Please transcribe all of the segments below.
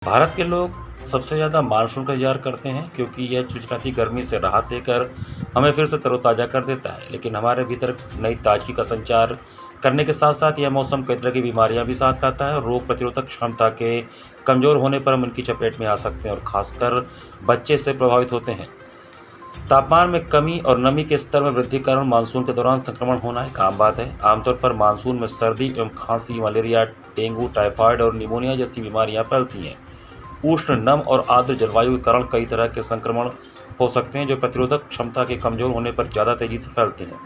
भारत के लोग सबसे ज़्यादा मानसून का इंतजार करते हैं क्योंकि यह चिलचिलाती गर्मी से राहत देकर हमें फिर से तरोताज़ा कर देता है। लेकिन हमारे भीतर नई ताजगी का संचार करने के साथ साथ यह मौसम कई तरह की बीमारियां भी साथ लाता है और रोग प्रतिरोधक क्षमता के कमज़ोर होने पर हम इनकी चपेट में आ सकते हैं और खासकर बच्चे से प्रभावित होते हैं। तापमान में कमी और नमी के स्तर में वृद्धि के कारण मानसून के दौरान संक्रमण होना एक आम बात है। आमतौर पर मानसून में सर्दी एवं खांसी, मलेरिया, डेंगू, टाइफाइड और निमोनिया जैसी बीमारियां फैलती हैं। उष्ण, नम और आर्द्र जलवायु के कारण कई तरह के संक्रमण हो सकते हैं जो प्रतिरोधक क्षमता के कमजोर होने पर ज़्यादा तेजी से फैलते हैं।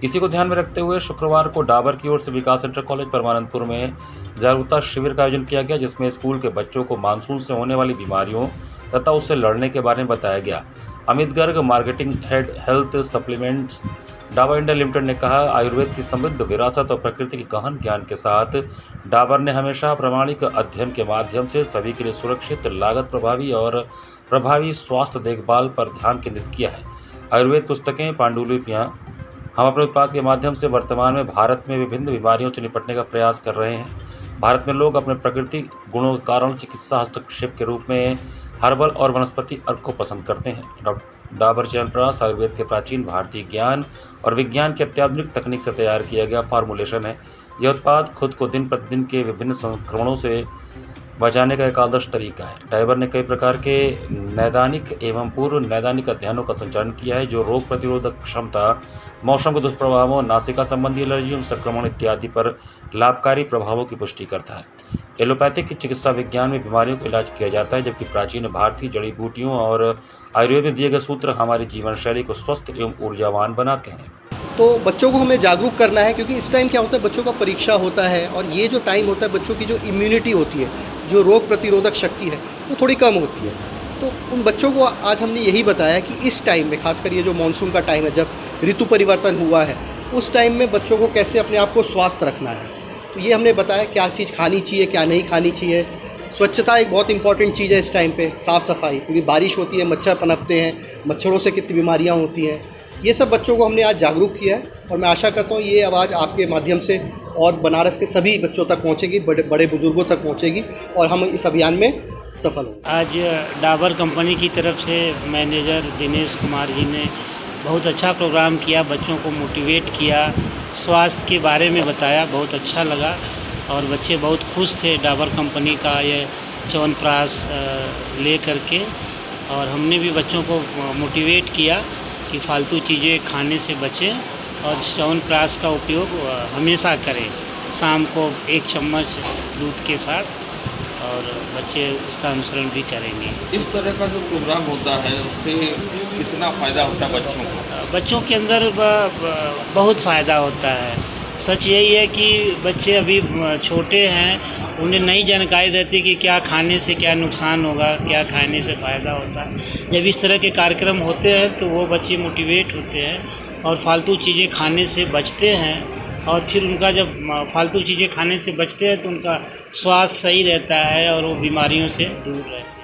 इसी को ध्यान में रखते हुए शुक्रवार को डाबर की ओर से विकास इंटर कॉलेज परमानंदपुर में जागरूकता शिविर का आयोजन किया गया, जिसमें स्कूल के बच्चों को मानसून से होने वाली बीमारियों तथा उससे लड़ने के बारे में बताया गया। Amit Garg, marketing head health supplements, Dabur India limited ने कहा, आयुर्वेद की समृद्ध विरासत और प्रकृति के गहन ज्ञान के साथ डाबर ने हमेशा प्रामाणिक अध्ययन के माध्यम से सभी के लिए सुरक्षित, लागत प्रभावी और प्रभावी स्वास्थ्य देखभाल पर ध्यान केंद्रित किया है। आयुर्वेद पुस्तकें, पांडुलिपियाँ हम अपने उत्पाद के माध्यम से वर्तमान में भारत में विभिन्न बीमारियों से निपटने का प्रयास कर रहे हैं। भारत में लोग अपने प्राकृतिक गुणों के कारण चिकित्सा हस्तक्षेप के रूप में हर्बल और वनस्पति अर्क को पसंद करते हैं। डाबर च्यवनप्राश आयुर्वेद के प्राचीन भारतीय ज्ञान और विज्ञान की अत्याधुनिक तकनीक से तैयार किया गया फॉर्मुलेशन है। यह उत्पाद खुद को दिन प्रतिदिन के विभिन्न संक्रमणों से बचाने का एक आदर्श तरीका है। डाबर ने कई प्रकार के नैदानिक एवं पूर्व नैदानिक अध्ययनों का संचालन किया है जो रोग प्रतिरोधक क्षमता, मौसम के दुष्प्रभावों, नासिका संबंधी एलर्जियों, संक्रमण इत्यादि पर लाभकारी प्रभावों की पुष्टि करता है। एलोपैथिक चिकित्सा विज्ञान में बीमारियों का इलाज किया जाता है, जबकि प्राचीन भारतीय जड़ी बूटियों और आयुर्वेद में दिए गए सूत्र हमारी जीवन शैली को स्वस्थ एवं ऊर्जावान बनाते हैं। तो बच्चों को हमें जागरूक करना है, क्योंकि इस टाइम क्या होता है, बच्चों का परीक्षा होता है और ये जो टाइम होता है बच्चों की जो इम्यूनिटी होती है, जो रोग प्रतिरोधक शक्ति है, वो थोड़ी कम होती है। तो उन बच्चों को आज हमने यही बताया कि इस टाइम में, खासकर ये जो मानसून का टाइम है, जब ऋतु परिवर्तन हुआ है, उस टाइम में बच्चों को कैसे अपने आप को स्वस्थ रखना है। तो ये हमने बताया क्या चीज़ खानी चाहिए, क्या नहीं खानी चाहिए। स्वच्छता एक बहुत इंपॉर्टेंट चीज़ है इस टाइम पे, साफ़ सफाई, क्योंकि बारिश होती है, मच्छर पनपते हैं, मच्छरों से कितनी बीमारियां होती हैं। ये सब बच्चों को हमने आज जागरूक किया है और मैं आशा करता हूँ ये आवाज़ आपके माध्यम से और बनारस के सभी बच्चों तक पहुँचेगी, बड़े बुजुर्गों तक पहुँचेगी और हम इस अभियान में सफल होंगे। आज डाबर कंपनी की तरफ से मैनेजर दिनेश कुमार जी ने बहुत अच्छा प्रोग्राम किया, बच्चों को मोटिवेट किया, स्वास्थ्य के बारे में बताया, बहुत अच्छा लगा और बच्चे बहुत खुश थे डाबर कंपनी का ये च्यवनप्राश ले करके। और हमने भी बच्चों को मोटिवेट किया कि फालतू चीज़ें खाने से बचें और च्यवनप्राश का उपयोग हमेशा करें, शाम को 1 चम्मच दूध के साथ, और बच्चे उसका अनुसरण भी करेंगे। इस तरह का जो प्रोग्राम होता है उससे कितना फ़ायदा होता है बच्चों को? बच्चों के अंदर बहुत फ़ायदा होता है। सच यही है कि बच्चे अभी छोटे हैं, उन्हें नई जानकारी रहती कि क्या खाने से क्या नुकसान होगा, क्या खाने से फ़ायदा होता है। जब इस तरह के कार्यक्रम होते हैं तो वो बच्चे मोटिवेट होते हैं और फालतू चीज़ें खाने से बचते हैं। और फिर उनका जब फालतू चीज़ें खाने से बचते हैं तो उनका स्वास्थ्य सही रहता है और वो बीमारियों से दूर रहते हैं।